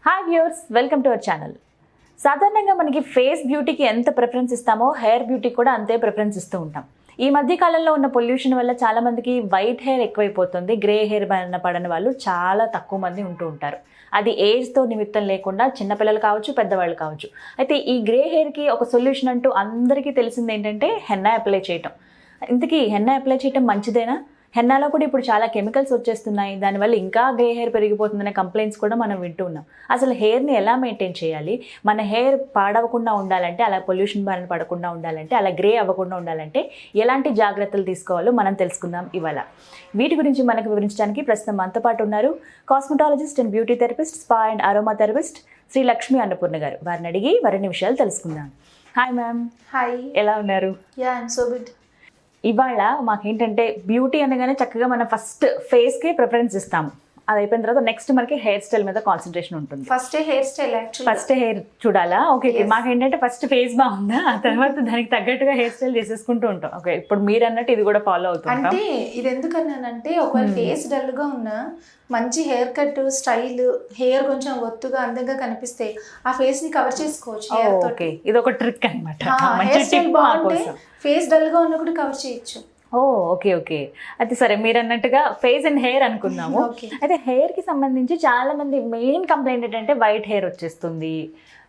Hi viewers, welcome to our channel. సాధారణంగా మనకి face బ్యూటీకి ఎంత ప్రిఫరెన్స్ ఇస్తామో హెయిర్ బ్యూటీకి కూడా అంతే ప్రిఫరెన్స్ ఇస్తూ ఉంటాం. ఈ మధ్య కాలంలో ఉన్న పొల్యూషన్ వల్ల చాలా మందికి వైట్ హెయిర్ ఎక్కువైపోతుంది. గ్రే హెయిర్ బారిన పడని వాళ్ళు చాలా తక్కువ మంది ఉంటూ ఉంటారు. అది ఏజ్తో నిమిత్తం లేకుండా చిన్నపిల్లలు కావచ్చు, పెద్దవాళ్ళు కావచ్చు. అయితే ఈ గ్రే హెయిర్కి ఒక సొల్యూషన్ అంటూ అందరికీ తెలిసింది ఏంటంటే హెన్నా అప్లై చేయటం. ఇంతకీ హెన్నా అప్లై చేయటం మంచిదేనా? హెన్నాలో కూడా ఇప్పుడు చాలా కెమికల్స్ వచ్చేస్తున్నాయి. దానివల్ల ఇంకా గ్రే హెయిర్ పెరిగిపోతుందనే కంప్లైంట్స్ కూడా మనం వింటూ ఉన్నాం. అసలు హెయిర్ని ఎలా మెయింటైన్ చేయాలి? మన హెయిర్ పాడవకుండా ఉండాలంటే, అలా పొల్యూషన్ బారిన పడకుండా ఉండాలంటే, అలా గ్రే అవ్వకుండా ఉండాలంటే ఎలాంటి జాగ్రత్తలు తీసుకోవాలో మనం తెలుసుకుందాం ఇవాళ. వీటి గురించి మనకు వివరించడానికి ప్రస్తుతం మనతో పాటు ఉన్నారు cosmetologist and beauty therapist, spa and aroma therapist Shri Lakshmi Annapurna garu. వారిని అడిగి మరిన్ని విషయాలు తెలుసుకుందాం. Hi ma'am. హాయ్. ఎలా ఉన్నారు? Yeah, I'm so good. ఇవాళ మాకేంటంటే బ్యూటీ అనగానే చక్కగా మనం ఫస్ట్ ఫేస్కే ప్రిఫరెన్స్ ఇస్తాము. అది అయిపోయిన తర్వాత నెక్స్ట్ మనకి హెయిర్ స్టైల్ మీద కాన్సన్ట్రేషన్ ఉంటుంది. First hair style actually first hair చూడాలా? ఓకే. మాకేంటంటే ఫస్ట్ ఫేస్ బాగుందా, ఆ తర్వాత దానికి తగ్గట్టుగా హెయిర్ స్టైల్ చేసేసుకుంటూ ఉంటాం. ఓకే, ఇప్పుడు మీరు అన్నట్టు ఇది కూడా ఫాలో అవుతుంటాం. అంటే ఇది ఎందుకన్నానంటే ఒకవేళ ఫేస్ డల్ గా ఉన్నా మంచి హెయిర్ కట్ స్టైల్, హెయిర్ కొంచెం ఒత్తుగా అందంగా కనిపిస్తే ఆ ఫేస్ ని కవర్ చేసుకోవచ్చు హెయిర్ తోటి. ఇది ఒక ట్రిక్ అన్నమాట. హెయిర్ స్టైల్ బాగుంటే ఫేస్ డల్ గా ఉన్నా కూడా కవర్ చేయొచ్చు. Okay okay. అయితే సరే, మీరు అన్నట్టుగా ఫేస్ అండ్ హెయిర్ అనుకుందాము. అయితే హెయిర్కి సంబంధించి చాలా మంది మెయిన్ కంప్లైంట్ ఏంటంటే వైట్ హెయిర్ వచ్చేస్తుంది,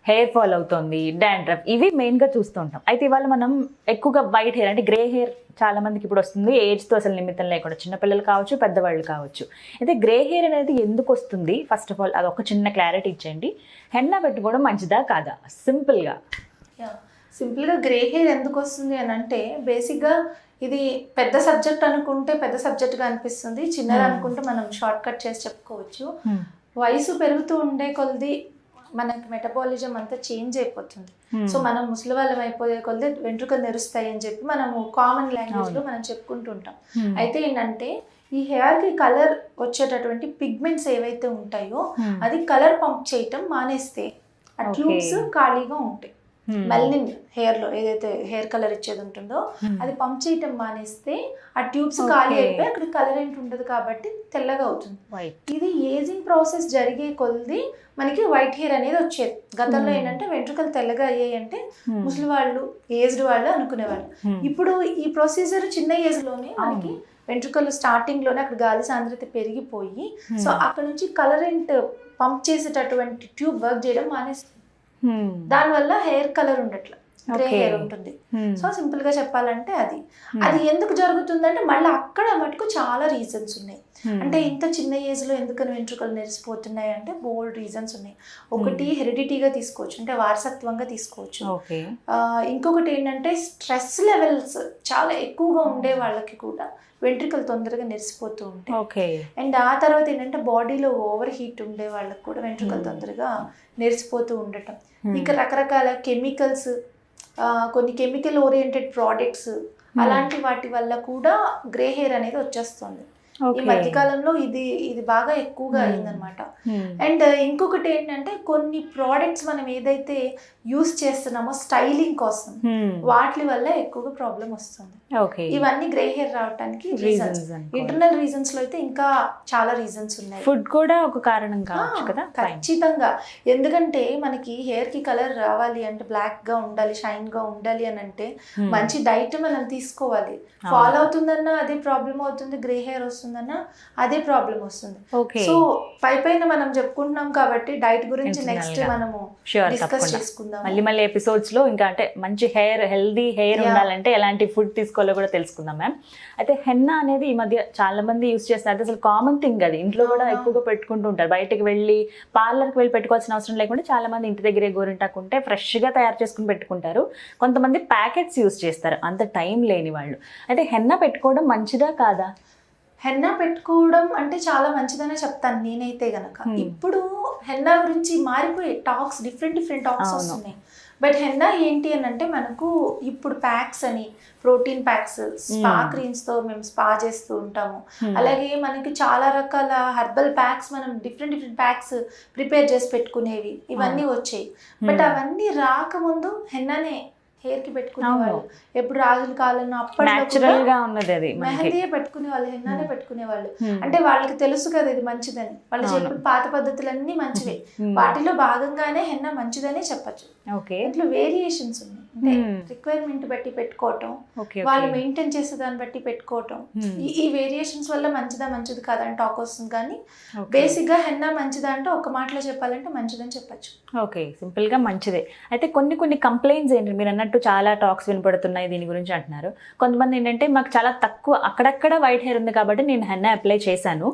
హెయిర్ ఫాల్ అవుతుంది, డాండ్రఫ్, ఇవి మెయిన్గా చూస్తూ ఉంటాం. అయితే ఇవాళ మనం ఎక్కువగా వైట్ హెయిర్ అంటే గ్రే హెయిర్ చాలా మందికి ఇప్పుడు వస్తుంది, ఏజ్తో అసలు నిమిత్తం లేకుండా, చిన్నపిల్లలు కావచ్చు, పెద్దవాళ్ళు కావచ్చు. అయితే గ్రే హెయిర్ అనేది ఎందుకు వస్తుంది? ఫస్ట్ ఆఫ్ ఆల్ అదొక చిన్న క్లారిటీ ఇచ్చేయండి. హెన్నా పెట్టుకోవడం మంచిదా కాదా? సింపుల్గా గ్రే హెయిర్ ఎందుకు వస్తుంది అని అంటే బేసిక్గా ఇది పెద్ద సబ్జెక్ట్ అనుకుంటే పెద్ద సబ్జెక్ట్గా అనిపిస్తుంది, చిన్నది అనుకుంటే మనం షార్ట్ కట్ చేసి చెప్పుకోవచ్చు. వయసు పెరుగుతూ ఉండే కొలది మనకి మెటబాలిజం అంతా చేంజ్ అయిపోతుంది. సో మనం ముసలి వాళ్ళం అయిపోయే కొలది వెంట్రుకలు నెరుస్తాయి అని చెప్పి మనము కామన్ లాంగ్వేజ్లో మనం చెప్పుకుంటుంటాం. అయితే ఏంటంటే ఈ హెయిర్ కి కలర్ వచ్చేటటువంటి పిగ్మెంట్స్ ఏవైతే ఉంటాయో అది కలర్ పంప్ చేయటం మానేస్తే ఆ ట్యూబ్స్ ఖాళీగా ఉంటాయి. మెలనిన్ హెయిర్ లో ఏదైతే హెయిర్ కలర్ ఇచ్చేది ఉంటుందో అది పంప్ చేయటం మానేస్తే ఆ ట్యూబ్స్ ఖాళీ అయిపోయి అక్కడ కలర్ ఏంటి ఉండదు కాబట్టి తెల్లగా అవుతుంది. ఇది ఏజింగ్ ప్రాసెస్ జరిగే కొద్ది మనకి వైట్ హెయిర్ అనేది వచ్చేది. గతంలో ఏంటంటే వెంట్రుకలు తెల్లగా అయ్యాయి అంటే ముసలి వాళ్ళు, ఏజ్డ్ వాళ్ళు అనుకునేవాళ్ళు. ఇప్పుడు ఈ ప్రొసీజర్ చిన్న ఏజ్ లోనే మనకి వెంట్రుకలు స్టార్టింగ్ లోనే అక్కడ గాలి సాంద్రత పెరిగిపోయి సో అక్కడ నుంచి కలరెంట్ పంప్ చేసేటటువంటి ట్యూబ్ వర్క్ చేయడం మానేస్తుంది. దానివల్ల హెయిర్ కలర్ ఉండట్లా, గ్రే హెయిర్ ఉంటుంది. సో సింపుల్ గా చెప్పాలంటే అది ఎందుకు జరుగుతుందంటే మళ్ళీ అక్కడ మటుకు చాలా రీజన్స్ ఉన్నాయి. అంటే ఇంత చిన్న ఏజ్ లో ఎందుకని వెంట్రుకలు నెరిసిపోతున్నాయి అంటే బోల్డ్ రీజన్స్ ఉన్నాయి. ఒకటి హెరిడిటీగా తీసుకోవచ్చు, అంటే వారసత్వంగా తీసుకోవచ్చు. ఇంకొకటి ఏంటంటే స్ట్రెస్ లెవెల్స్ చాలా ఎక్కువగా ఉండే వాళ్ళకి కూడా వెంట్రుకలు తొందరగా నెరిసిపోతూ ఉంటాయి. అండ్ ఆ తర్వాత ఏంటంటే బాడీలో ఓవర్ హీట్ ఉండే వాళ్ళకి కూడా వెంట్రుకలు తొందరగా నెరిసిపోతూ ఉండటం. ఇంకా రకరకాల కెమికల్స్, కొన్ని కెమికల్ ఓరియంటెడ్ ప్రోడక్ట్స్, అలాంటి వాటి వల్ల కూడా గ్రే హెయిర్ అనేది వచ్చేస్తుంది. ఈ మధ్యకాలంలో ఇది బాగా ఎక్కువగా అయిందనమాట. అండ్ ఇంకొకటి ఏంటంటే కొన్ని ప్రోడక్ట్స్ మనం ఏదైతే యూస్ చేస్తున్నామో స్టైలింగ్ కోసం వాటి వల్ల ఎక్కువగా ప్రాబ్లం వస్తుంది. ఇవన్నీ గ్రే హెయిర్ రావడానికి రీజన్స్. ఇంటర్నల్ రీజన్స్ లో అయితే ఇంకా చాలా రీజన్స్ ఉన్నాయి. ఫుడ్ కూడా ఒక కారణం కావచ్చు కదా? ఖచ్చితంగా. ఎందుకంటే మనకి హెయిర్ కి కలర్ రావాలి అంటే, బ్లాక్ గా ఉండాలి, షైన్ గా ఉండాలి అని అంటే మంచి డైట్ మనం తీసుకోవాలి. ఫాలో అవుతుందన్నా అదే ప్రాబ్లం అవుతుంది, గ్రే హెయిర్ వస్తుందన్నా అదే ప్రాబ్లం వస్తుంది. సో పైన మనం చెప్పుకుంటున్నాం కాబట్టి డైట్ గురించి నెక్స్ట్ మనము డిస్కస్ చేసుకుందాం మళ్ళీ ఎపిసోడ్స్ లో. ఇంకా అంటే మంచి హెయిర్, హెల్దీ హెయిర్ ఉండాలంటే ఎలాంటి ఫుడ్ తీసుకోవాలో కూడా తెలుసుకుందాం మ్యామ్. అయితే హెన్నా అనేది ఈ మధ్య చాలా మంది యూస్ చేస్తారు. అసలు కామన్ థింగ్, అది ఇంట్లో కూడా ఎక్కువగా పెట్టుకుంటూ ఉంటారు. బయటకు వెళ్ళి పార్లర్కి వెళ్ళి పెట్టుకోవాల్సిన అవసరం లేకుండా చాలా మంది ఇంటి దగ్గరే గోరింటాకు ఉంటే ఫ్రెష్ గా తయారు చేసుకుని పెట్టుకుంటారు. కొంతమంది ప్యాకెట్స్ యూస్ చేస్తారు, అంత టైం లేని వాళ్ళు. అయితే హెన్నా పెట్టుకోవడం మంచిదా కాదా? హెన్నా పెట్టుకోవడం అంటే చాలా మంచిదనే చెప్తాను నేనైతే గనక. ఇప్పుడు హెన్నా గురించి మారిపోయి డిఫరెంట్ టాక్స్ వస్తున్నాయి. బట్ హెన్నా ఏంటి అని అంటే మనకు ఇప్పుడు ప్యాక్స్ అని, ప్రోటీన్ ప్యాక్స్, స్పా క్రీమ్స్ తో మేము స్పా చేస్తూ ఉంటాము. అలాగే మనకి చాలా రకాల హెర్బల్ ప్యాక్స్, మనం డిఫరెంట్ ప్యాక్స్ ప్రిపేర్ చేసి పెట్టుకునేవి ఇవన్నీ వచ్చాయి. బట్ అవన్నీ రాకముందు హెన్నానే హెయిర్ కి పెట్టుకునే వాళ్ళు, ఎప్పుడు రాజుల కాలంలో న్యాచురల్ గా ఉన్నది అది మెహందీయే పెట్టుకునే వాళ్ళు, హెన్నానే పెట్టుకునే వాళ్ళు. అంటే వాళ్ళకి తెలుసు కదా ఇది మంచిదని, వాళ్ళు చెప్పిన పాత పద్ధతులన్నీ మంచివే, వాటిలో భాగంగానే హెన్నా మంచిదనే చెప్పచ్చు. ఇంట్లో వేరియేషన్స్ ఉన్నాయి, అంటే రిక్వైర్మెంట్ బట్టి పెట్టుకోవటం, వాళ్ళు మెయింటైన్ చేసే దాన్ని బట్టి పెట్టుకోవటం, ఈ వేరియేషన్స్ వల్ల మంచిది కాదని టాక్ వస్తుంది. కానీ బేసిక్ గా హెన్నా మంచిదా అంటే ఒక మాటలో చెప్పాలంటే మంచిదని చెప్పచ్చు. ఓకే, సింపుల్ గా మంచిదే. అయితే కొన్ని కంప్లైంట్స్ ఏంటి, మీరు అన్నట్టు చాలా టాక్స్ వినపడుతున్నాయి దీని గురించి అంటున్నారు. కొంతమంది ఏంటంటే మాకు చాలా తక్కువ అక్కడక్కడ వైట్ హెయిర్ ఉంది కాబట్టి నేను హెన్నా అప్లై చేశాను,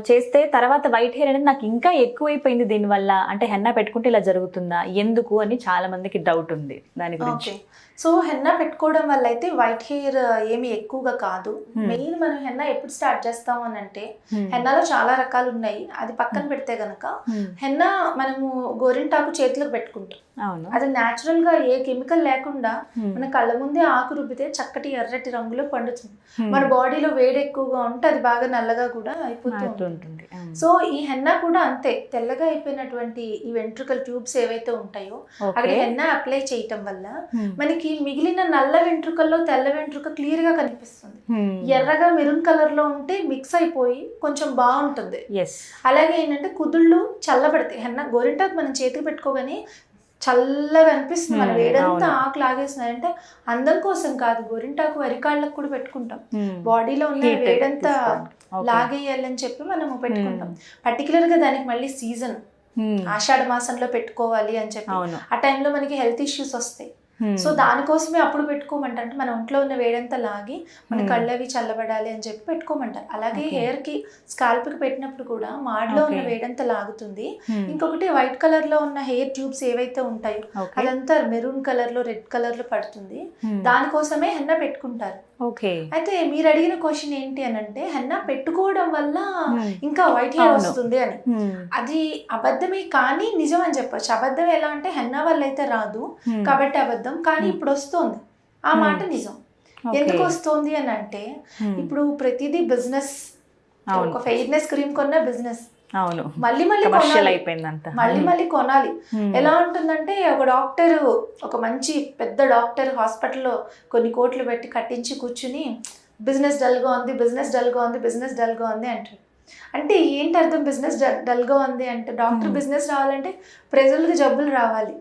చేస్తే తర్వాత వైట్ హెయిర్ అనేది నాకు ఇంకా ఎక్కువైపోయింది దీనివల్ల, అంటే హెన్నా పెట్టుకుంటే ఇలా జరుగుతుందా, ఎందుకు అని చాలా మందికి డౌట్ ఉంది దాని గురించి. సో హెన్నా పెట్టుకోవడం వల్ల అయితే వైట్ హెయిర్ ఏమి ఎక్కువగా కాదు. మెయిన్ మనం హెన్నా ఎప్పుడు స్టార్ట్ చేస్తాం అని అంటే, హెన్నాలో చాలా రకాలు ఉన్నాయి, అది పక్కన పెడితే గనక హెన్నా మనము గోరింటాకు చేతులకు పెట్టుకుంటాం. అది న్యాచురల్ గా ఏ కెమికల్ లేకుండా మన కళ్ళ ముందే ఆకు రుబ్బితే చక్కటి ఎర్రటి రంగులో పండుతుంది. మన బాడీలో వేడి ఎక్కువగా ఉంటే అది బాగా నల్లగా కూడా అయిపోతూ ఉంటుంది. సో ఈ హెన్నా కూడా అంతే, తెల్లగా అయిపోయినటువంటి ఈ వెంట్రుకల ట్యూబ్స్ ఏవైతే ఉంటాయో అక్కడ హెన్నా అప్లై చేయటం వల్ల మనకి మిగిలిన నల్ల వెంట్రుకల్లో తెల్ల వెంట్రుక క్లియర్ గా కనిపిస్తుంది. ఎర్రగా మెరూన్ కలర్ లో ఉంటే మిక్స్ అయిపోయి కొంచెం బాగుంటుంది. అలాగే ఏంటంటే కుదుళ్ళు చల్లబడతాయి. హెన్నా గోరింటాకు మనం చేతికి పెట్టుకోగానే చల్లగా అనిపిస్తుంది, మన వేడంతా ఆకు లాగేస్తున్నారంటే అందం కోసం కాదు, గోరింటాకు అరికాళ్ళకు కూడా పెట్టుకుంటాం, బాడీలో ఉన్న వేడంతా లాగేయాలని చెప్పి మనము పెట్టుకుంటాం. పర్టికులర్ గా దానికి మళ్ళీ సీజన్ ఆషాఢ మాసంలో పెట్టుకోవాలి అని చెప్పి, ఆ టైంలో మనకి హెల్త్ ఇష్యూస్ వస్తాయి. సో దానికోసమే అప్పుడు పెట్టుకోమంటారు, అంటే మన ఒంట్లో ఉన్న వేడంతా లాగి మన కళ్ళవి చల్లబడాలి అని చెప్పి పెట్టుకోమంటారు. అలాగే హెయిర్ కి స్కాల్ప్ కి పెట్టినప్పుడు కూడా మాడలో ఉన్న వేడంతా లాగుతుంది. ఇంకొకటి వైట్ కలర్ లో ఉన్న హెయిర్ ట్యూబ్స్ ఏవైతే ఉంటాయో అదంతా మెరూన్ కలర్ లో రెడ్ కలర్ లో పడుతుంది, దానికోసమే హెన్నా పెట్టుకుంటారు. అయితే మీరు అడిగిన క్వశ్చన్ ఏంటి అని అంటే, హెన్నా పెట్టుకోవడం వల్ల ఇంకా వైట్ హెయిర్ వస్తుంది అని, అది అబద్ధమే కానీ నిజం అని చెప్పొచ్చు. అబద్ధం ఎలా అంటే హెన్నా వల్ల అయితే రాదు కాబట్టి అబద్ధం, కానీ ఇప్పుడు వస్తుంది ఆ మాట నిజం. ఎందుకు వస్తుంది అని అంటే, ఇప్పుడు ప్రతిదీ బిజినెస్, ఒక ఫెయిర్నెస్ క్రీమ్ కొన్న బిజినెస్, మళ్ళీ కొనాలి. ఎలా ఉంటుందంటే, ఒక డాక్టర్, ఒక మంచి పెద్ద డాక్టర్ హాస్పిటల్లో కొన్ని కోట్లు పెట్టి కట్టించి కూర్చుని బిజినెస్ డల్ గా ఉంది అంటారు. అంటే ఏంటి అర్థం? బిజినెస్ డల్ గా ఉంది అంటే, డాక్టర్ బిజినెస్ రావాలంటే ప్రజలకు జబ్బులు రావాలి,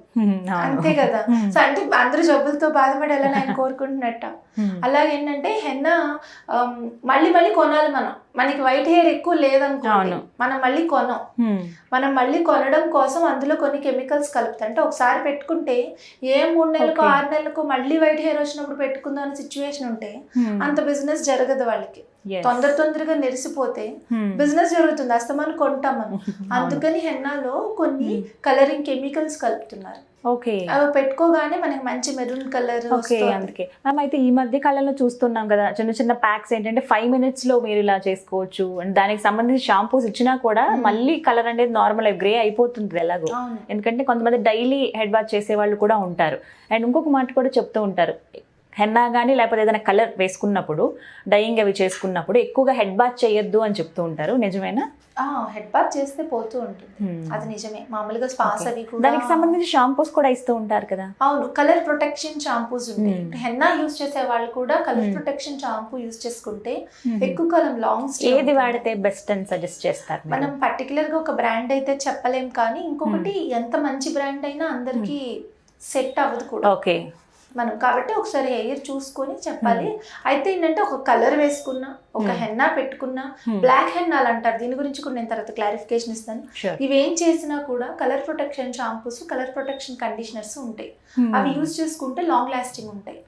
అంతే కదా. సో అంటే అందరూ జబ్బులతో బాధపడాలని ఆయన కోరుకుంటున్నట్ట. అలాగేంటంటే హెన్నా మళ్ళీ కొనాలి. మనకి వైట్ హెయిర్ ఎక్కువ లేదనుకోండి, మనం మళ్ళీ కొనడం కోసం అందులో కొన్ని కెమికల్స్ కలుపుతాయి. అంటే ఒకసారి పెట్టుకుంటే 3 నెలలకు 6 నెలలకు మళ్ళీ వైట్ హెయిర్ వచ్చినప్పుడు పెట్టుకుందాం అనే సిచ్యువేషన్ ఉంటే అంత బిజినెస్ జరగదు వాళ్ళకి. తొందరగా నెరిసిపోతే బిజినెస్ జరుగుతుంది, అస్తమానం కొంటాం మనం. అందుకని హెన్నాలో కొన్ని కలరింగ్ కెమికల్స్ కలుపుతున్నారు. అవి పెట్టుకోగానే మనకి మంచి మెరూన్ కలర్. అందుకే మ్యామ్, అయితే ఈ మధ్య కాలంలో చూస్తున్నాం కదా, చిన్న ప్యాక్స్ ఏంటంటే 5 minutes లో మీరు ఇలా చేసుకోవచ్చు, అండ్ దానికి సంబంధించి షాంపూస్ ఇచ్చినా కూడా మళ్ళీ కలర్ అనేది నార్మల్ గ్రే అయిపోతుంది ఎలాగో. ఎందుకంటే కొంతమంది డైలీ హెడ్ బాత్ చేసే వాళ్ళు కూడా ఉంటారు. అండ్ ఇంకొక మాట కూడా చెప్తూ ఉంటారు, హెన్నా కానీ లేకపోతే ఏదైనా కలర్ వేసుకున్నప్పుడు, డైయింగ్ అవి చేసుకున్నప్పుడు ఎక్కువగా హెడ్ బాత్ చేయొద్దు అని చెప్తూ ఉంటారు. నిజమేనా? హెడ్ బాత్ చేస్తే పోతూ ఉంటుంది, అది నిజమే. మామూలుగా స్పాస్ అవి కూడా, దానికి సంబంధించి షాంపూస్ కూడా ఇస్తూ ఉంటారు కదా. అవును, కలర్ ప్రొటెక్షన్ షాంపూస్ ఉంటాయి. హెన్నా యూజ్ చేసే వాళ్ళు కూడా కలర్ ప్రొటెక్షన్ షాంపూ యూజ్ చేసుకుంటే ఎక్కువ కాలం లాంగ్ స్టే. ఏది వాడితే బెస్ట్ అని సజెస్ట్ చేస్తారు? మనం పర్టికులర్ గా ఒక బ్రాండ్ అయితే చెప్పలేం, కానీ ఇంకొకటి ఎంత మంచి బ్రాండ్ అయినా అందరికి సెట్ అవ్వదు కూడా మనం, కాబట్టి ఒకసారి హెయిర్ చూసుకొని చెప్పాలి. అయితే ఏంటంటే, ఒక కలర్ వేసుకున్నా, ఒక హెన్నా పెట్టుకున్నా, బ్లాక్ హెన్నాలు అంటారు, దీని గురించి కూడా నేను తర్వాత క్లారిఫికేషన్ ఇస్తాను. ఇవేం చేసినా కూడా colour protection shampoos, colour protection conditioners ఉంటాయి, అవి యూజ్ చేసుకుంటే లాంగ్ లాస్టింగ్ ఉంటాయి.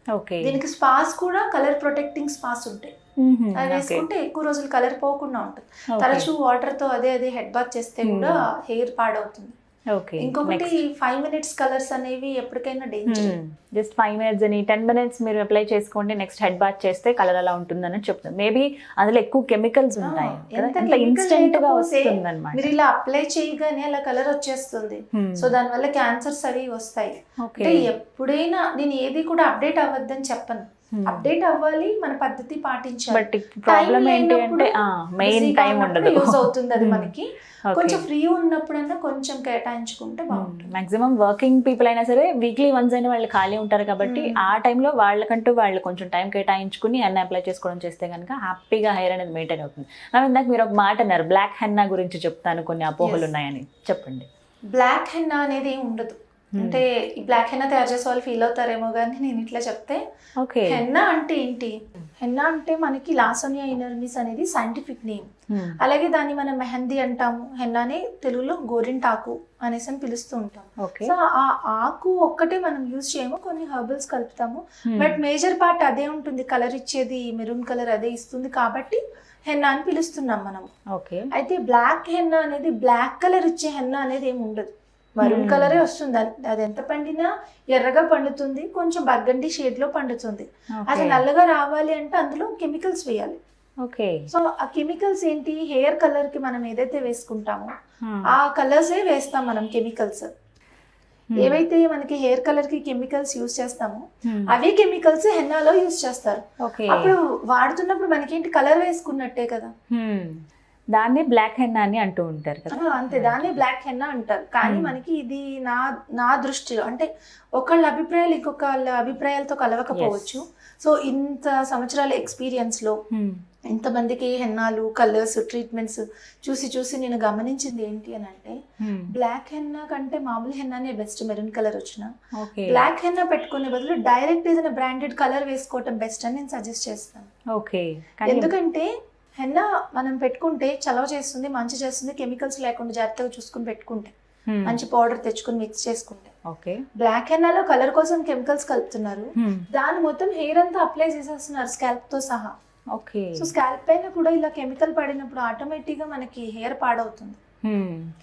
దీనికి స్పాస్ కూడా కలర్ ప్రొటెక్టింగ్ స్పాస్ ఉంటాయి, అవి వేసుకుంటే ఎక్కువ రోజులు కలర్ పోకుండా ఉంటుంది. తరచూ వాటర్ తో అదే హెడ్ బాత్ చేస్తే కూడా హెయిర్ పాడవుతుంది. ఇంకొకటి 5 minutes కలర్స్ అనేవి ఎప్పటికైనా డేంజర్. జస్ట్ 5 minutes అని 10 minutes మీరు అప్లై చేసుకోండి, నెక్స్ట్ హెడ్ బాత్ చేస్తే కలర్ అలా ఉంటుందని చెప్తాను. మేబీ అందులో ఎక్కువ కెమికల్స్ ఉంటాయి, ఇన్స్టెంట్ గా వస్తుంది అన్నమాట. మీరు ఇలా అప్లై చేయగానే అలా కలర్ వచ్చేస్తుంది. సో దానివల్ల క్యాన్సర్స్ అవి వస్తాయి. అంటే ఎప్పుడైనా నేను ఏది కూడా అప్డేట్ అవ్వద్దని చెప్పను. అప్డేట్ అవ్వాలి, మన పద్ధతి పాటించాలి. బట్ ప్రాబ్లం ఏంటి అంటే మెయిన్ టైం ఉండదు, యూజ్ అవుతుంది అది మనకి. Okay. కొంచెం ఫ్రీ ఉన్నప్పుడన్నా కొంచెం కేటాయించుకుంటే బాగుంటుంది. మాక్సిమం వర్కింగ్ పీపుల్ అయినా సరే వీక్లీ వన్స్ అయినా వాళ్ళు ఖాళీ ఉంటారు కాబట్టి ఆ టైంలో వాళ్ళకంటూ వాళ్ళు కొంచెం టైం కేటాయించుకుని అన్ని అప్లై చేసుకోవడం చేస్తే కనుక హ్యాపీగా హెయిర్ అనేది మెయింటైన్ అవుతుంది. మ్యామ్ ఇందాక మీరు ఒక మాట అన్నారు, బ్లాక్ హెన్నా గురించి చెప్తాను, కొన్ని అపోహలు ఉన్నాయని, చెప్పండి. బ్లాక్ హెన్నా అనేది ఏం ఉండదు. అంటే ఈ బ్లాక్ హెన్నా తయారు చేసే వాళ్ళు ఫీల్ అవుతారేమో కానీ నేను ఇట్లా చెప్తే, ఓకే, హెన్నా అంటే ఏంటి? హెన్నా అంటే మనకి లాసోనియా ఇనర్మిస్ అనేది సైంటిఫిక్ నేమ్. అలాగే దాన్ని మనం మెహందీ అంటాము, హెన్నాని తెలుగులో గోరింటాకు అనేసి అని పిలుస్తూ ఉంటాం. సో ఆ ఆకు ఒక్కటే మనం యూజ్ చేయము, కొన్ని హెర్బల్స్ కలుపుతాము. బట్ మేజర్ పార్ట్ అదే ఉంటుంది, కలర్ ఇచ్చేది మెరూన్ కలర్ అదే ఇస్తుంది కాబట్టి హెన్నా అని పిలుస్తున్నాం మనం. అయితే బ్లాక్ హెన్నా అనేది బ్లాక్ కలర్ ఇచ్చే హెన్నా అనేది ఏమి ఉండదు, మరూన్ కలరే వస్తుంది. అది ఎంత పండినా ఎర్రగా పండుతుంది, కొంచెం బర్గండి షేడ్ లో పండుతుంది. అది నల్లగా రావాలి అంటే అందులో కెమికల్స్ వేయాలి. సో ఆ కెమికల్స్ ఏంటి, హెయిర్ కలర్ కి మనం ఏదైతే వేసుకుంటామో ఆ కలర్సే వేస్తాం మనం. కెమికల్స్ ఏవైతే మనకి హెయిర్ కలర్ కి కెమికల్స్ యూజ్ చేస్తామో అవే కెమికల్స్ హెన్నాలో యూజ్ చేస్తారు. అప్పుడు వాడుతున్నప్పుడు మనకేంటి, కలర్ వేసుకున్నట్టే కదా, దాన్ని బ్లాక్ హెన్నా అని అంటూ ఉంటారు కదా. అంతే, దాన్ని బ్లాక్ హెన్నా అంటారు. కానీ మనకి ఇది నా దృష్టిలో అంటే ఒకళ్ళ అభిప్రాయాలు ఇంకొకళ్ళ అభిప్రాయాలతో కలవకపోవచ్చు. సో ఇంత సంవత్సరాల ఎక్స్పీరియన్స్ లో ఇంతమందికి హెన్నాలు, కలర్స్, ట్రీట్మెంట్స్ చూసి నేను గమనించింది ఏంటి అని అంటే, బ్లాక్ హెన్నా కంటే మామూలు హెన్నానే బెస్ట్. మెరూన్ కలర్ వచ్చిన బ్లాక్ హెన్నా పెట్టుకునే బదులు డైరెక్ట్ ఏదైనా బ్రాండెడ్ కలర్ వేసుకోవటం బెస్ట్ అని నేను సజెస్ట్ చేస్తాను. ఎందుకంటే హెన్నా మనం పెట్టుకుంటే చలవ చేస్తుంది, మంచి చేస్తుంది, కెమికల్స్ లేకుండా జాగ్రత్తగా చూసుకుని పెట్టుకుంటే, మంచి పౌడర్ తెచ్చుకుని మిక్స్ చేసుకుంటే. బ్లాక్ హెన్నాలో కలర్ కోసం కెమికల్స్ కలుపుతున్నారు, దాని మొత్తం హెయిర్ అంతా అప్లై చేసేస్తున్నారు స్కాల్ప్ తో సహా. సో స్కాల్ప్ పైన కూడా ఇలా కెమికల్ పడినప్పుడు ఆటోమేటిక్ గా మనకి హెయిర్ పాడవుతుంది.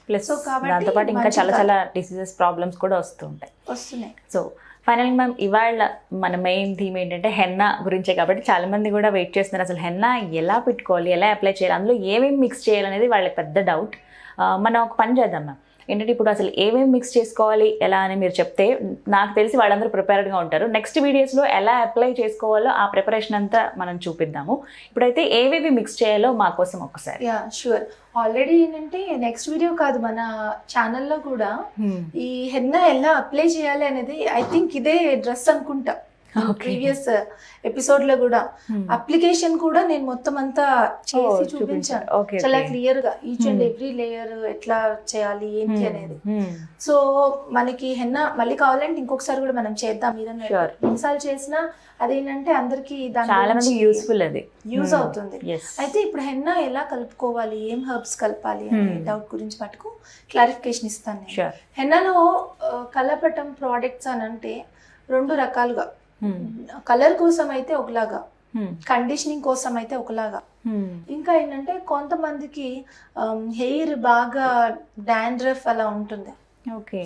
ప్లస్ దాంతో పాటు ఇంకా చాలా డిసీజెస్, ప్రాబ్లమ్స్ కూడా వస్తున్నాయి. సో ఫైనల్ మ్యామ్, ఇవాళ మన మెయిన్ థీమ్ ఏంటంటే హెన్నా గురించే కాబట్టి చాలా మంది కూడా వెయిట్ చేస్తున్నారు, అసలు హెన్నా ఎలా పెట్టుకోవాలి, ఎలా అప్లై చేయాలి, అందులో ఏమేమి మిక్స్ చేయాలనేది వాళ్ళకి పెద్ద డౌట్. మనం ఒక పని చేద్దాం మ్యామ్, ఏంటంటే ఇప్పుడు అసలు ఏమేమి మిక్స్ చేసుకోవాలి ఎలా అని మీరు చెప్తే నాకు తెలిసి వాళ్ళందరూ ప్రిపేర్డ్గా ఉంటారు. నెక్స్ట్ వీడియోస్లో ఎలా అప్లై చేసుకోవాలో ఆ ప్రిపరేషన్ అంతా మనం చూపిద్దాము. ఇప్పుడైతే ఏవేవి మిక్స్ చేయాలో మా కోసం ఒకసారి. షూర్. ఆల్రెడీ ఏంటంటే నెక్స్ట్ వీడియో కాదు, మన ఛానల్లో కూడా ఈ హెన్నా ఎలా అప్లై చేయాలి అనేది ఐ థింక్ ఇదే డ్రెస్ అనుకుంటా. ప్రీవియస్ ఎపిసోడ్ లో కూడా అప్లికేషన్ కూడా నేను మొత్తం అంతా చేసి చూపించాను చాలా క్లియర్ గా, ఈచ్ అండ్ ఎవ్రీ లేయర్ ఎట్లా చేయాలి ఏంటి అనేది. సో మనకి హెన్నా మళ్ళీ కావాలంటే ఇంకొకసారి కూడా మనం చేద్దాం. మీరు ఎన్నిసార్లు చేసినా అదేంటంటే అందరికి దాని యూజ్ అవుతుంది. అయితే ఇప్పుడు హెన్నా ఎలా కలుపుకోవాలి, ఏం హెర్బ్స్ కలపాలి అనే డౌట్ గురించి మటుకు క్లారిఫికేషన్ ఇస్తాను నేను. హెన్నాలో కలపటం ప్రోడక్ట్స్ అని అంటే రెండు రకాలుగా, కలర్ కోసం అయితే ఒకలాగా, కండిషనింగ్ కోసం అయితే ఒకలాగా, ఇంకా ఏంటంటే కొంతమందికి హెయిర్ బాగా డాండ్రఫ్ అలా ఉంటుంది,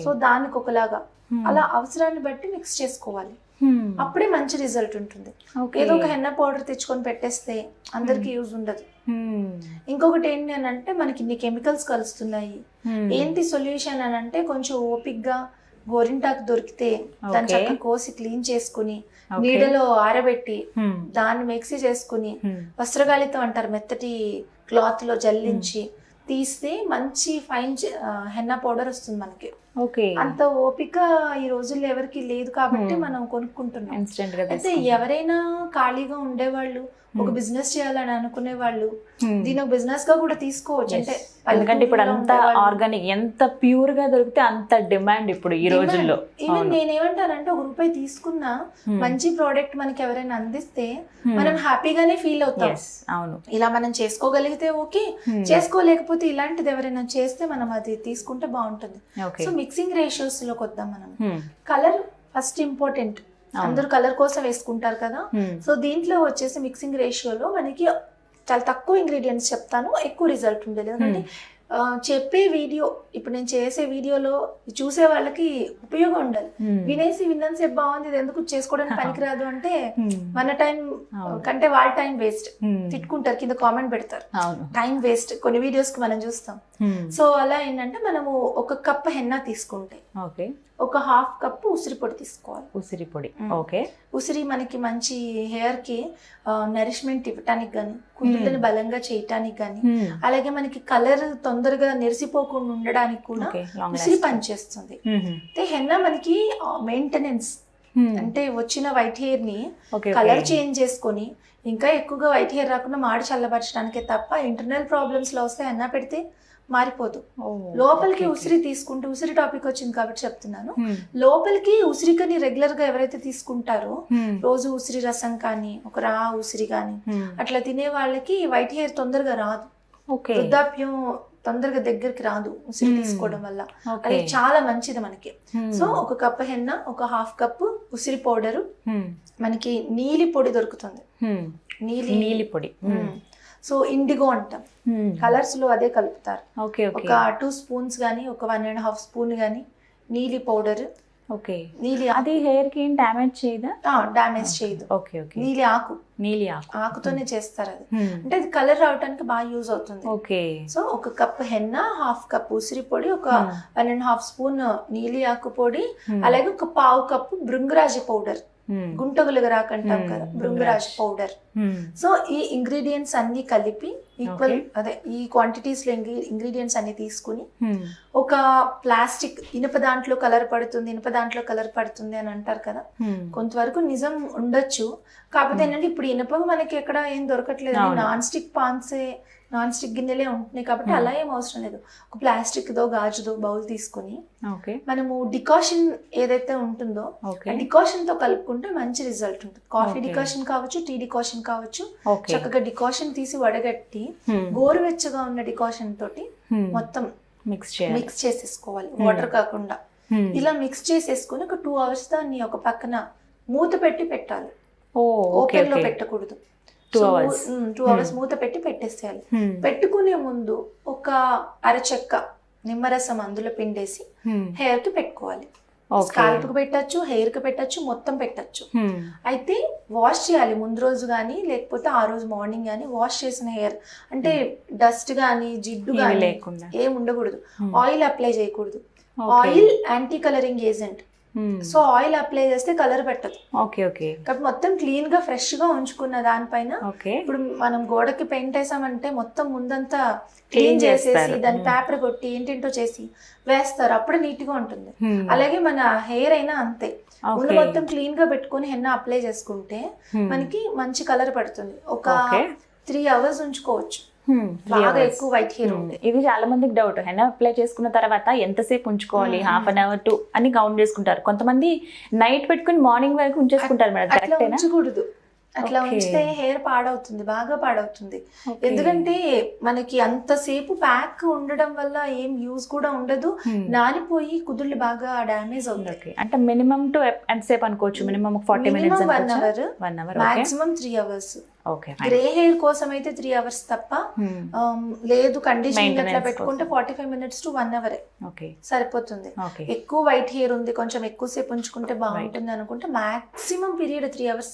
సో దానికి ఒకలాగా, అలా అవసరాన్ని బట్టి మిక్స్ చేసుకోవాలి, అప్పుడే మంచి రిజల్ట్ ఉంటుంది. ఏదో ఒక హెన్నా పౌడర్ తెచ్చుకొని పెట్టేస్తే అందరికి యూజ్ ఉండదు. ఇంకొకటి ఏంటి అని అంటే మనకి ఇన్ని కెమికల్స్ కలుస్తున్నాయి, ఏంటి సొల్యూషన్ అని అంటే కొంచెం ఓపిక్ గా గోరింటాకు దొరికితే దాన్ని చక్కగా కోసి క్లీన్ చేసుకుని నీడలో ఆరబెట్టి దాన్ని మిక్సీ చేసుకుని వస్త్రగాళితో అంటారు, మెత్తటి క్లాత్ లో జల్లించి తీస్తే మంచి ఫైన్ హెన్నా పౌడర్ వస్తుంది మనకి. అంత ఓపిక ఈ రోజుల్లో ఎవరికి లేదు కాబట్టి మనం కొనుక్కుంటున్నాం. అయితే ఎవరైనా ఖాళీగా ఉండేవాళ్ళు, ఒక బిజినెస్ చేయాలని అనుకునే వాళ్ళు దీని ఒక బిజినెస్ గా కూడా తీసుకోవచ్చు. అంటే ఎందుకంటే ఇప్పుడు అంతా ఆర్గానిక్, ఎంత ప్యూర్ గా దొరికితే అంత డిమాండ్ ఇప్పుడు ఈ రోజుల్లో. ఈవెన్ నేనేమంటానంటే ఒక రూపాయి తీసుకున్నా మంచి ప్రోడక్ట్ మనకి ఎవరైనా అందిస్తే మనం హ్యాపీగానే ఫీల్ అవుతాం. అవును, ఇలా మనం చేసుకోగలిగితే ఓకే, చేసుకోలేకపోతే ఇలాంటిది ఎవరైనా చేస్తే మనం అది తీసుకుంటే బాగుంటుంది. సో మిక్సింగ్ రేషియోస్ లోకి వద్దాం మనం. కలర్ ఫస్ట్ ఇంపార్టెంట్, అందరూ కలర్ కోసం వేసుకుంటారు కదా. సో దీంట్లో వచ్చేసి మిక్సింగ్ రేషియోలో మనకి చాలా తక్కువ ఇంగ్రీడియంట్స్ చెప్తాను, ఎక్కువ రిజల్ట్ ఉండేది. ఎందుకంటే చెప్పే వీడియో, ఇప్పుడు నేను చేసే వీడియోలో చూసే వాళ్ళకి ఉపయోగం ఉండాలి. వినేసి విన్నంతసేపు బాగుంది, ఇది ఎందుకు చేసుకోవడానికి పనికిరాదు అంటే మన టైం కంటే వాళ్ళ టైం వేస్ట్. తిట్టుకుంటారు, కింద కామెంట్ పెడతారు, టైం వేస్ట్ కొన్ని వీడియోస్ కి మనం చూస్తాం. సో అలా ఏంటంటే మనము ఒక కప్ హెన్నా తీసుకుంటే ఒక హాఫ్ కప్ ఉసిరి పొడి తీసుకోవాలి. ఉసిరి పొడి, ఓకే. ఉసిరి మనకి మంచి హెయిర్ కి నరిష్మెంట్ ఇవ్వటానికి కానీ, కుదుళ్ళని బలంగా చేయటానికి కానీ, అలాగే మనకి కలర్ తొందరగా నెరిసిపోకుండా ఉండడానికి కూడా ఉసిరి పనిచేస్తుంది. అయితే హెన్నా మనకి మెయింటెనెన్స్ అంటే వచ్చిన వైట్ హెయిర్ ని కలర్ చేంజ్ చేసుకొని ఇంకా ఎక్కువగా వైట్ హెయిర్ రాకుండా మాడి చల్లబరచడానికే తప్ప ఇంటర్నల్ ప్రాబ్లమ్స్ లో వస్తే హెన్నా పెడితే మారిపోదు. లోపలికి ఉసిరి తీసుకుంటూ, ఉసిరి టాపిక్ వచ్చింది కాబట్టి చెప్తున్నాను, లోపలికి ఉసిరికని రెగ్యులర్ గా ఎవరైతే తీసుకుంటారో రోజు ఉసిరి రసం కానీ ఒక రా ఉసిరి కానీ అట్లా తినే వాళ్ళకి వైట్ హెయిర్ తొందరగా రాదు, వృద్ధాప్యం తొందరగా దగ్గరికి రాదు ఉసిరి తీసుకోవడం వల్ల. అది చాలా మంచిది మనకి. సో ఒక కప్ హెన్నా, ఒక హాఫ్ కప్ ఉసిరి పౌడరు, మనకి నీలి పొడి దొరుకుతుంది, నీలి పొడి. సో ఇండిగో అంటాం, కలర్స్ లో అదే కలుపుతారు. ఒక 2 స్పూన్స్ గానీ, ఒక 1.5 స్పూన్ గానీ నీలి పౌడర్. నీలి అది హెయిర్ కి డ్యామేజ్ చేయదా? డ్యామేజ్ చేయదు. నీలి ఆకుతోనే చేస్తారు అది. అంటే అది కలర్ రావడానికి బాగా యూజ్ అవుతుంది. సో ఒక కప్ హెన్నా, హాఫ్ కప్ ఉసిరి పొడి, ఒక 1.5 స్పూన్ నీలి ఆకు పొడి, అలాగే ఒక పావు కప్పు భృంగరాజ పౌడర్, గుంటగులుగా రాకంటాం కదా, భృంగరాజ్ పౌడర్. సో ఈ ఇంగ్రీడియంట్స్ అన్ని కలిపి ఈక్వల్ అదే ఈ క్వాంటిటీస్ లో ఇంగ్రీడియంట్స్ అన్ని తీసుకుని ఒక ప్లాస్టిక్, ఇనుప దాంట్లో కలర్ పడుతుంది అని అంటారు కదా, కొంతవరకు నిజం ఉండొచ్చు. కాకపోతే ఏంటంటే ఇప్పుడు ఇనుప మనకి ఎక్కడ ఏం దొరకట్లేదు, నాన్ స్టిక్ గిన్నెలే ఉంటున్నాయి కాబట్టి అలా ఏం అవసరం లేదు. ఒక ప్లాస్టిక్ దో గాజుదో బౌల్ తీసుకుని మనము డికాషన్ ఏదైతే ఉంటుందో ఆ డికాషన్ తో కలుపుకుంటే మంచి రిజల్ట్ ఉంటుంది. కాఫీ డికాషన్ కావచ్చు, టీ డికాషన్ కావచ్చు, చక్కగా డికాషన్ తీసి వడగట్టి గోరువెచ్చగా ఉన్న డికాషన్ తోటి మొత్తం మిక్స్ చేసేసుకోవాలి, వాటర్ కాకుండా. ఇలా మిక్స్ చేసేసుకుని ఒక 2 hours దాన్ని ఒక పక్కన మూత పెట్టి పెట్టాలి, ఓపెన్ లో పెట్టకూడదు. 2 hours మూత పెట్టి పెట్టేసేయాలి. పెట్టుకునే ముందు ఒక అరచెక్క నిమ్మరసం అందులో పిండేసి హెయిర్ కి పెట్టుకోవాలి. స్కాల్ప్ కి పెట్టచ్చు, హెయిర్ కి పెట్టచ్చు, మొత్తం పెట్టచ్చు. అయితే వాష్ చేయాలి ముందు రోజు గానీ, లేకపోతే ఆ రోజు మార్నింగ్ గానీ. వాష్ చేసిన హెయిర్ అంటే డస్ట్ గానీ, జిడ్డు గానీ ఏం ఉండకూడదు. ఆయిల్ అప్లై చేయకూడదు. Oil anti colouring agent. So oil apply చేస్తే కలర్ పెట్టదు. కాబట్టి మొత్తం క్లీన్ గా ఫ్రెష్ గా ఉంచుకున్న దానిపైన ఇప్పుడు మనం గోడకి పెయింట్ వేసామంటే మొత్తం ముందంతా క్లీన్ చేసేసి దాని పేపర్ కొట్టి ఏంటంటో చేసి వేస్తారు, అప్పుడు నీట్ గా ఉంటుంది. అలాగే మన హెయిర్ అయినా అంతే, ముందు మొత్తం క్లీన్ గా పెట్టుకుని హెన్నా అప్లై చేసుకుంటే మనకి మంచి కలర్ పడుతుంది. ఒక 3 hours ఉంచుకోవచ్చు, బాగా ఎక్కువ వైట్ హెయిర్ ఉంది. ఇది చాలా మందికి డౌట్, హెన్నా అప్లై చేసుకున్న తర్వాత ఎంతసేపు ఉంచుకోవాలి, 1/2 hour 2 అని కౌంట్ చేసుకుంటారు. కొంతమంది నైట్ పెట్టుకుని మార్నింగ్ వరకు ఉంచేసుకుంటారు మేడం, కరెక్టేనా? ఉంచకూడదు, అట్లా ఉంచితే హెయిర్ పాడవుతుంది, బాగా పాడవుతుంది. ఎందుకంటే మనకి అంతసేపు ప్యాక్ ఉండడం వల్ల ఏం యూజ్ కూడా ఉండదు, నానిపోయి కుదుళ్ళు బాగా డ్యామేజ్ అవుతుంది. అంటే మినిమం టు ఎంతసేపు అనుకోవచ్చు? Minimum 40 minutes, 1 hour, maximum 3 hours. Grey hair కోసం అయితే 3 hours తప్ప, లేదు కండిషనింగ్ అట్లా పెట్టుకుంటే 45 minutes to 1 hour సరిపోతుంది. ఎక్కువ వైట్ హెయిర్ ఉంది, కొంచెం ఎక్కువసేపు ఉంచుకుంటే బాగుంటుంది అనుకుంటే మాక్సిమం పీరియడ్ 3 hours.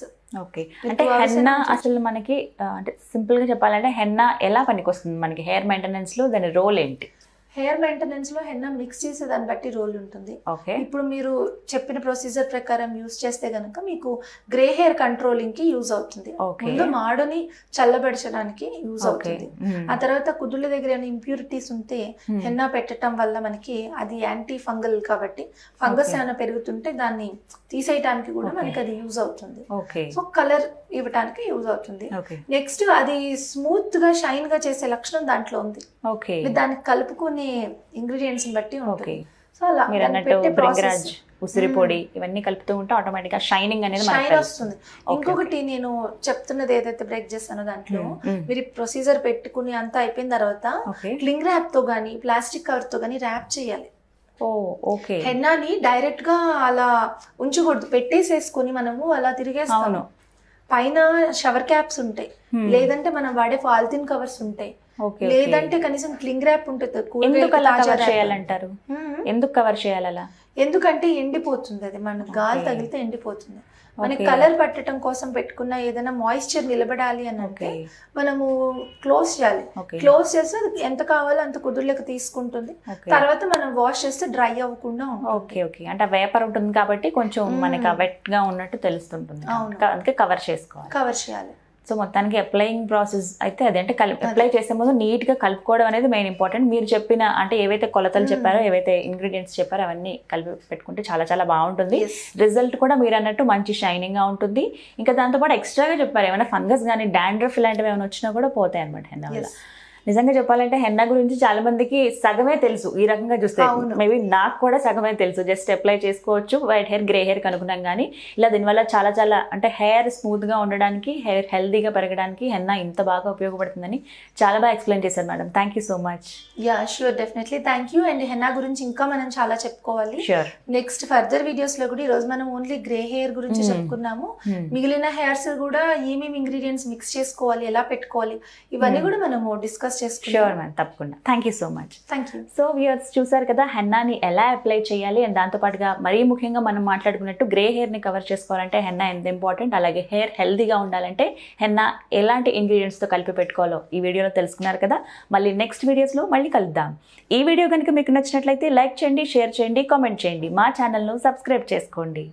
అంటే హెన్నా అసలు మనకి అంటే సింపుల్ గా చెప్పాలంటే హెన్నా ఎలా పనికొస్తుంది మనకి హెయిర్ మెయింటెనెన్స్ లో, దాని రోల్ ఏంటి? హెయిర్ మెయింటెనెన్స్ లో హెన్నా మిక్స్ చేసే దాన్ని బట్టి రోల్ ఉంటుంది. ఇప్పుడు మీరు చెప్పిన ప్రొసీజర్ ప్రకారం యూజ్ చేస్తే గనక మీకు గ్రే హెయిర్ కంట్రోలింగ్ కి యూజ్ అవుతుంది. ముందు మాడుని చల్లబరచడానికి యూజ్ అవుతుంది. ఆ తర్వాత కుదుళ్ళ దగ్గర ఏమైనా ఇంప్యూరిటీస్ ఉంటే హెన్నా పెట్టడం వల్ల మనకి అది యాంటీ ఫంగల్ కాబట్టి ఫంగస్ ఏమైనా పెరుగుతుంటే దాన్ని తీసేయడానికి కూడా మనకి అది యూజ్ అవుతుంది. సో కలర్ ఇవ్వడానికి యూజ్ అవుతుంది. నెక్స్ట్ అది స్మూత్ గా షైన్ గా చేసే లక్షణం దాంట్లో ఉంది. దానికి కలుపుకునే ఇంగ్రీడియంట్స్ బట్టి ఉంటుంది. సో అలా ఉసిరి పొడి ఇవన్నీ కలుపుతూ ఉంటే ఆటోమేటిక్ గా షైనింగ్ అనేది షైన్ వస్తుంది. ఇంకొకటి నేను చెప్తున్నది ఏదైతే బ్రేక్ చేస్తానో దాంట్లో మీరు ప్రొసీజర్ పెట్టుకుని అంతా అయిపోయిన తర్వాత క్లింగ్ ర్యాప్ తో గానీ, ప్లాస్టిక్ కవర్ తో గానీ ర్యాప్ చేయాలి. హెన్నాని డైరెక్ట్ గా అలా ఉంచకూడదు, పెట్టేసేసుకుని మనము అలా తిరిగేస్తాము. పైన షవర్ క్యాప్స్ ఉంటాయి, లేదంటే మనం వాడే పాలిథిన్ కవర్స్ ఉంటాయి, లేదంటే కనీసం క్లింగ్ ర్యాప్ ఉంటుంది. ఎందుకు కవర్ చేయాలంటారు? ఎందుకు కవర్ చేయాలి అలా? ఎందుకంటే ఎండిపోతుంది, అది మన గాలి తగిలితే ఎండిపోతుంది. మనకి Okay. కలర్ పట్టడం కోసం పెట్టుకున్న ఏదైనా మాయిశ్చర్ నిలబడాలి అని అంటే మనము క్లోజ్ చేయాలి. క్లోజ్ చేస్తే అది ఎంత కావాలో అంత కుదుర్లకు తీసుకుంటుంది. తర్వాత మనం వాష్ చేస్తే డ్రై అవ్వకుండా ఉంటుంది. ఓకే ఓకే, అంటే వేపర్ ఉంటుంది కాబట్టి కొంచెం మనకి వెట్ గా ఉన్నట్టు తెలుస్తుంటుంది. అందుకే కవర్ చేసుకోవాలి. కవర్ చేయాలి. సో మొత్తానికి అప్లయింగ్ ప్రాసెస్ అయితే అది అంటే అప్లై చేసే ముందు నీట్గా కలుపుకోవడం అనేది మెయిన్ ఇంపార్టెంట్. మీరు చెప్పిన అంటే ఏవైతే కొలతలు చెప్పారో, ఏవైతే ఇంగ్రీడియంట్స్ చెప్పారో అవన్నీ కలిపి పెట్టుకుంటే చాలా చాలా బాగుంటుంది. రిజల్ట్ కూడా మీరు అన్నట్టు మంచి షైనింగ్గా ఉంటుంది. ఇంకా దాంతోపాటు ఎక్స్ట్రాగా చెప్పారు ఏమైనా ఫంగస్ కానీ డాండ్రఫ్ ఇలాంటివి ఏమైనా వచ్చినా కూడా పోతాయి అనమాట హెన్నా వల్ల. నిజంగా చెప్పాలంటే హెన్నా గురించి చాలా మందికి సగమే తెలుసు. ఈ రకంగా చూస్తే మేబీ నాకు కూడా సగమే తెలుసు. జస్ట్ అప్లై చేసుకోవచ్చు, వైట్ హెయిర్ గ్రే హెయిర్ కనుక్కున్నాం. కానీ ఇలా దీనివల్ల చాలా చాలా అంటే హెయిర్ స్మూత్గా ఉండడానికి, హెయిర్ హెల్దీగా పెరగడానికి హెన్నా ఇంత బాగా ఉపయోగపడుతుందని చాలా బాగా ఎక్స్ప్లెయిన్ చేశారు madam. Thank you so much. Yeah sure, definitely thank you. And henna గురించి ఇంకా మనం చాలా చెప్పుకోవాలి. షూర్, నెక్స్ట్ ఫర్దర్ వీడియోస్ లో కూడా ఈరోజు మనం ఓన్లీ గ్రే హెయిర్ గురించి చెప్పుకున్నాము. మిగిలిన హెయిర్స్ కూడా ఏమేమి ఇంగ్రీడియంట్స్ మిక్స్ చేసుకోవాలి, ఎలా పెట్టుకోవాలి, ఇవన్నీ కూడా మనము డిస్కస్ చేసుకుంటాం. షూర్ మ్యామ్, తప్పకుండా. Thank you so much. Thank you. So viewers చూసారు కదా హెన్నాని ఎలా అప్లై చేయాలి అండ్ దాంతోపాటుగా మరీ ముఖ్యంగా మనం మాట్లాడుకున్నట్టు గ్రే హెయిర్ని కవర్ చేసుకోవాలంటే హెన్నా ఎంత ఇంపార్టెంట్, అలాగే హెయిర్ హెల్దీగా ఉండాలంటే హెన్నా ఎలాంటి ఇంగ్రీడియంట్స్తో కలిపి పెట్టుకోవాలో ఈ వీడియోలో తెలుసుకున్నారు కదా. మళ్ళీ నెక్స్ట్ వీడియోస్లో మళ్ళీ కలుద్దాం. ఈ వీడియో కనుక మీకు నచ్చినట్లయితే లైక్ చేయండి, షేర్ చేయండి, కామెంట్ చేయండి, మా ఛానల్ను సబ్స్క్రైబ్ చేసుకోండి.